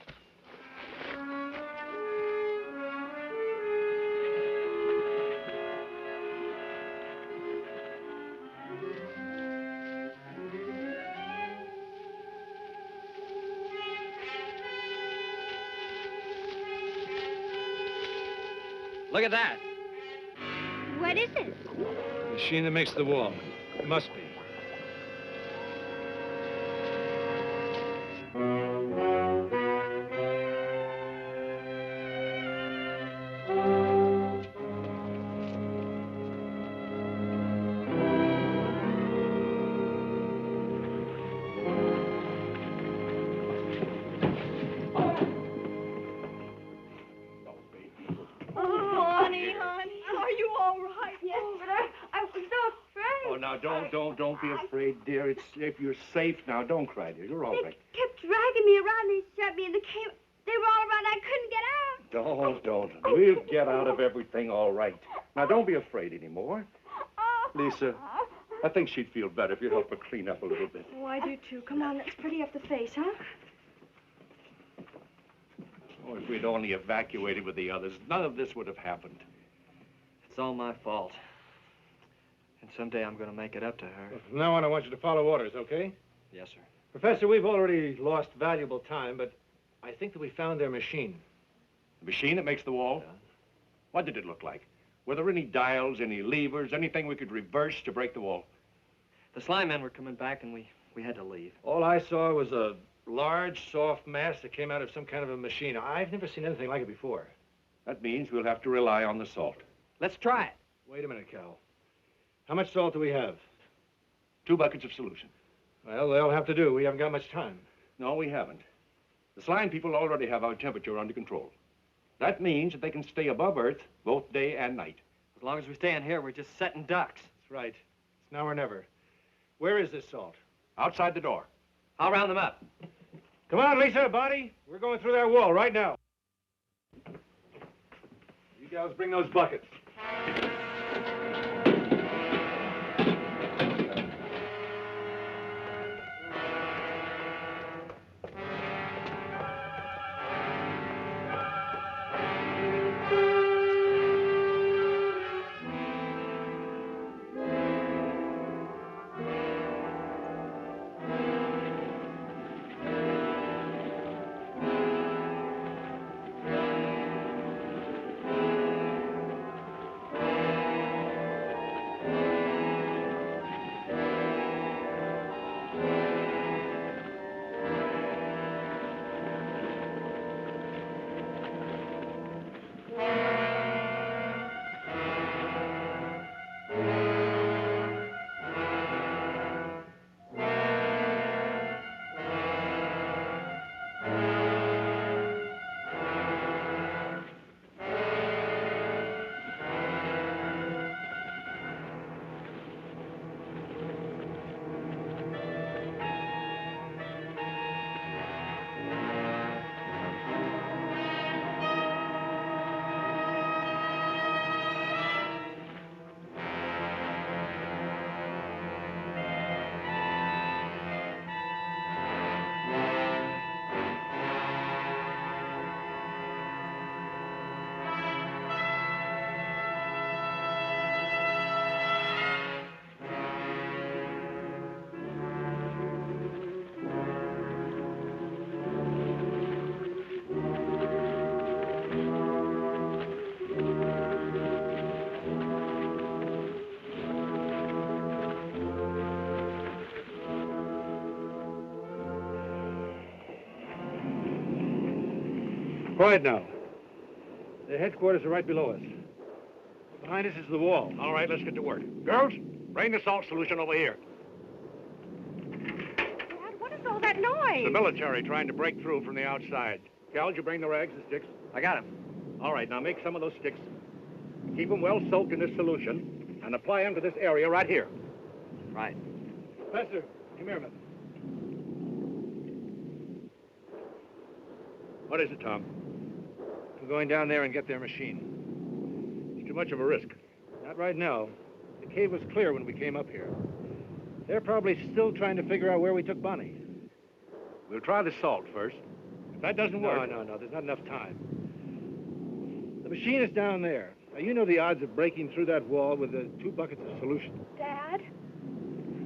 Look at that. What is it? The machine that makes the wall. It must be. Don't be afraid, dear. If you're safe now, don't cry, dear. You're all right. They kept dragging me around. They shut me in the cave. They were all around. I couldn't get out. Don't. We'll get out of everything all right. Now, don't be afraid anymore. Lisa, I think she'd feel better if you help her clean up a little bit. Oh, I do, too. Come on, let's pretty up the face, huh? Oh, if we'd only evacuated with the others, none of this would have happened. It's all my fault. And someday I'm going to make it up to her. Well, from now on, I want you to follow orders, okay? Yes, sir. Professor, we've already lost valuable time, but I think that we found their machine. The machine that makes the wall? Yeah. What did it look like? Were there any dials, any levers, anything we could reverse to break the wall? The slime men were coming back, and we had to leave. All I saw was a large, soft mass that came out of some kind of a machine. I've never seen anything like it before. That means we'll have to rely on the salt. Let's try it. Wait a minute, Cal. How much salt do we have? 2 buckets of solution. Well, they'll have to do. We haven't got much time. No, we haven't. The slime people already have our temperature under control. That means that they can stay above Earth both day and night. As long as we stay in here, we're just setting ducks. That's right. It's now or never. Where is this salt? Outside the door. I'll round them up. Come on, Lisa, Bonnie. We're going through that wall right now. You gals bring those buckets. Quiet now. The headquarters are right below us. Behind us is the wall. All right, let's get to work. Girls, bring the salt solution over here. Dad, what is all that noise? The military trying to break through from the outside. Cal, did you bring the rags and sticks? I got him. All right, now make some of those sticks. Keep them well soaked in this solution and apply them to this area right here. Right. Professor, come here a minute. What is it, Tom? We're going down there and get their machine. It's too much of a risk. Not right now. The cave was clear when we came up here. They're probably still trying to figure out where we took Bonnie. We'll try the salt first. If that doesn't work... No. There's not enough time. The machine is down there. Now, you know the odds of breaking through that wall with the 2 buckets of solution. Dad,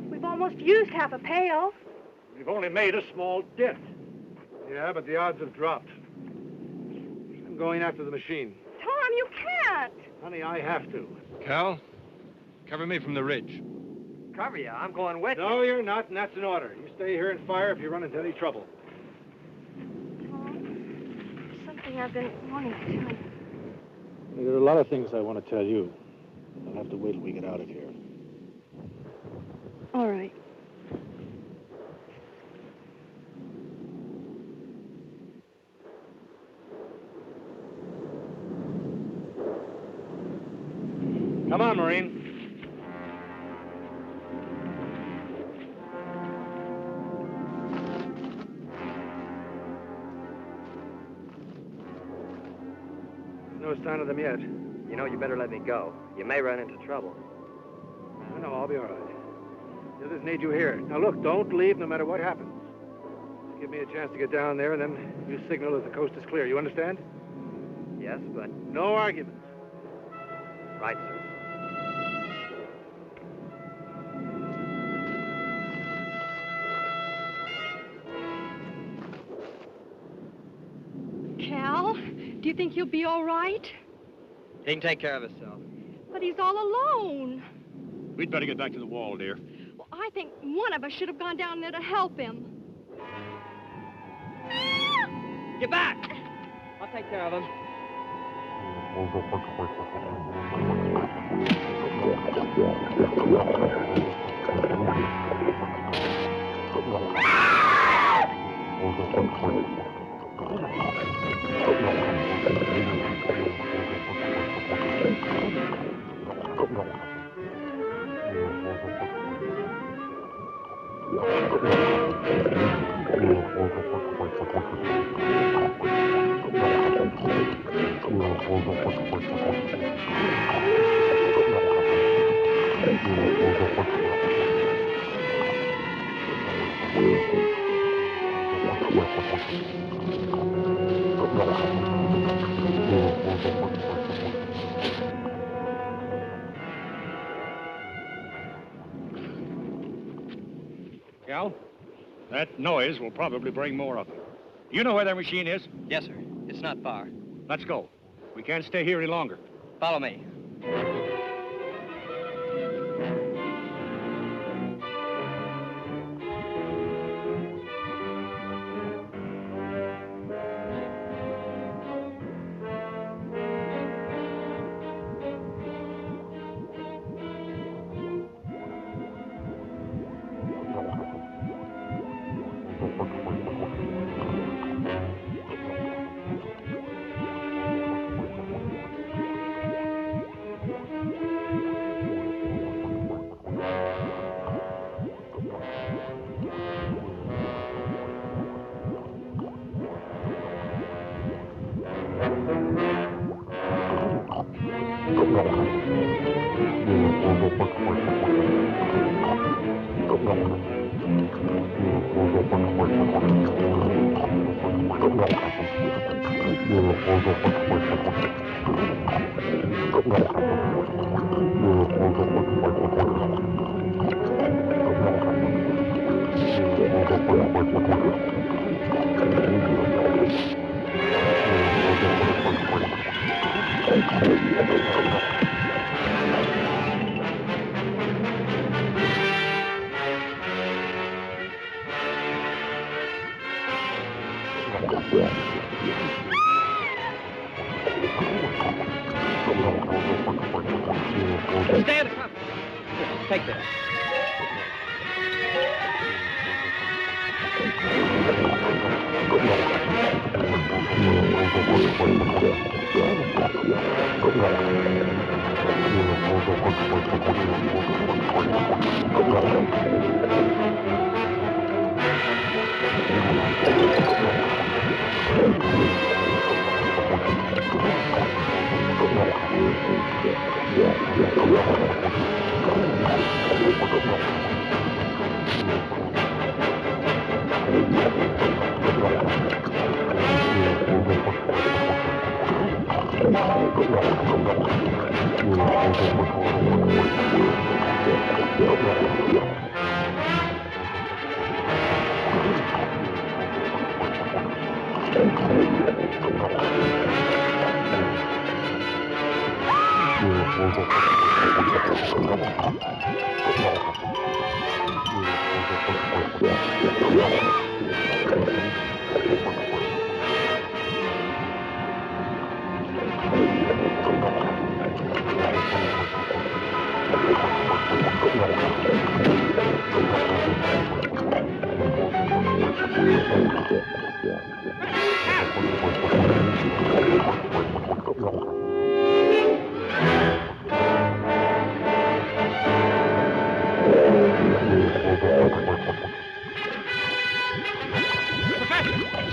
we've almost used half a pail. We've only made a small dent. Yeah, but the odds have dropped. I'm going after the machine. Tom, you can't. Honey, I have to. Cal, cover me from the ridge. Cover you. I'm going with you. No, you're not, and that's an order. You stay here and fire if you run into any trouble. Tom, there's something I've been wanting to tell you. There are a lot of things I want to tell you. I'll have to wait till we get out of here. All right. Come on, Marine. No sign of them yet. You know, you better let me go. You may run into trouble. No, I'll be all right. The others need you here. Now, look, don't leave no matter what happens. Just give me a chance to get down there, and then you signal that the coast is clear. You understand? Yes, but... No arguments. Right, sir. Cal, do you think he'll be all right? He can take care of himself. But he's all alone. We'd better get back to the wall, dear. Well, I think one of us should have gone down there to help him. Get back! I'll take care of him. Cal, that noise will probably bring more of them. You know where their machine is? Yes, sir. It's not far. Let's go. We can't stay here any longer. Follow me. Stay at the top. Take that.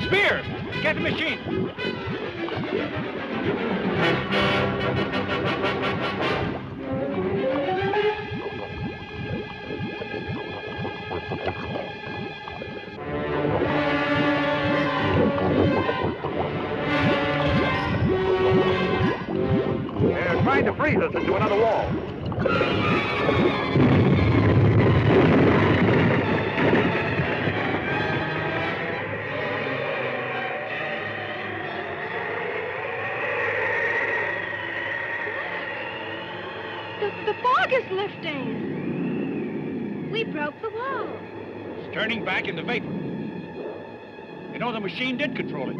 Spear! Get the machine! They're trying to freeze us into another wall. The fog is lifting. We broke the wall. It's turning back into vapor. You know, the machine did control it.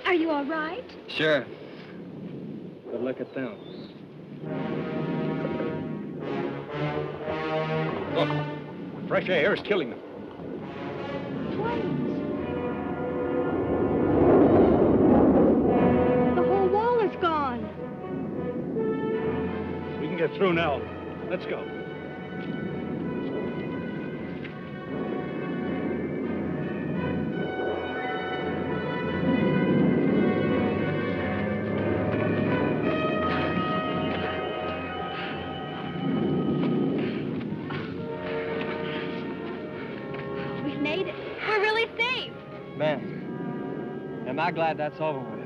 Are you all right? Sure. But look at them. Look, fresh air is killing them. The whole wall is gone. We can get through now. Let's go. We've made it. We're really safe. Man, am I glad that's over with.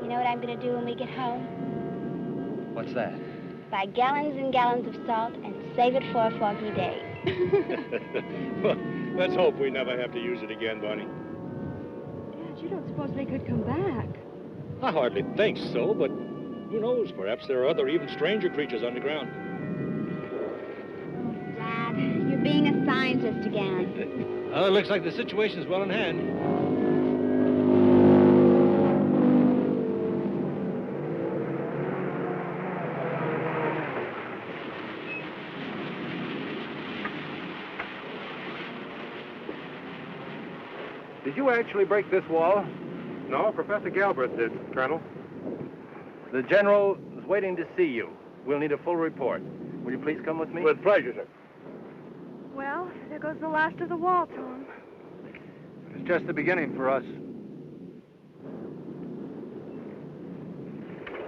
You know what I'm going to do when we get home? What's that? Buy gallons and gallons of salt and save it for a foggy day. Well, let's hope we never have to use it again, Bonnie. Dad, you don't suppose they could come back? I hardly think so, but who knows? Perhaps there are other, even stranger creatures underground. Dad, you're being a scientist again. Well, it looks like the situation's well in hand. Did you actually break this wall? No, Professor Galbraith did, Colonel. The General is waiting to see you. We'll need a full report. Will you please come with me? With pleasure, sir. Well, there goes the last of the wall, Tom. It's just the beginning for us.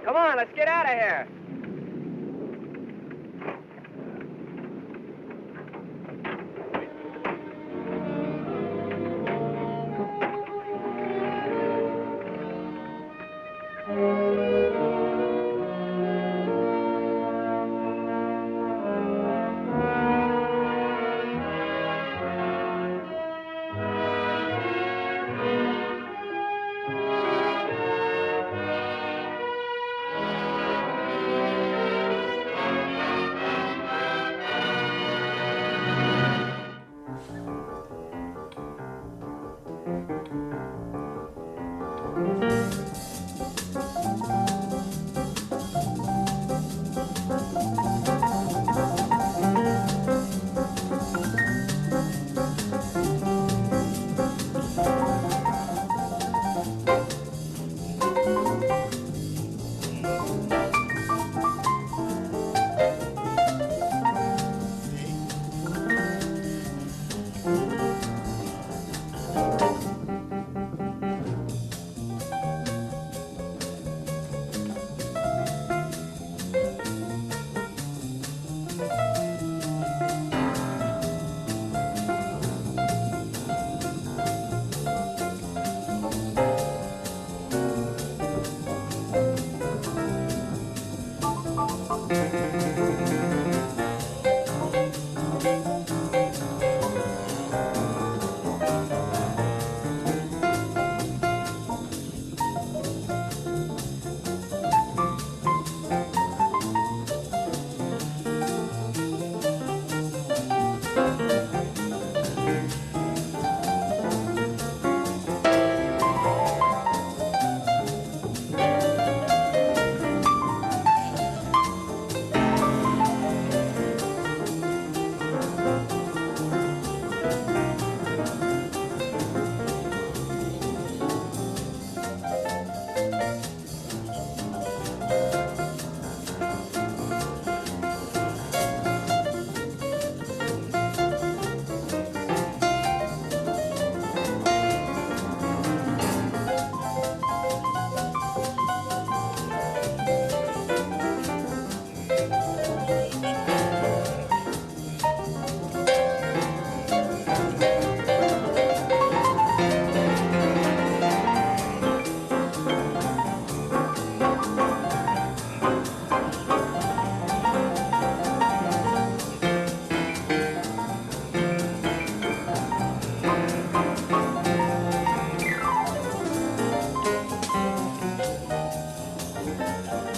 Come on, let's get out of here. Thank you.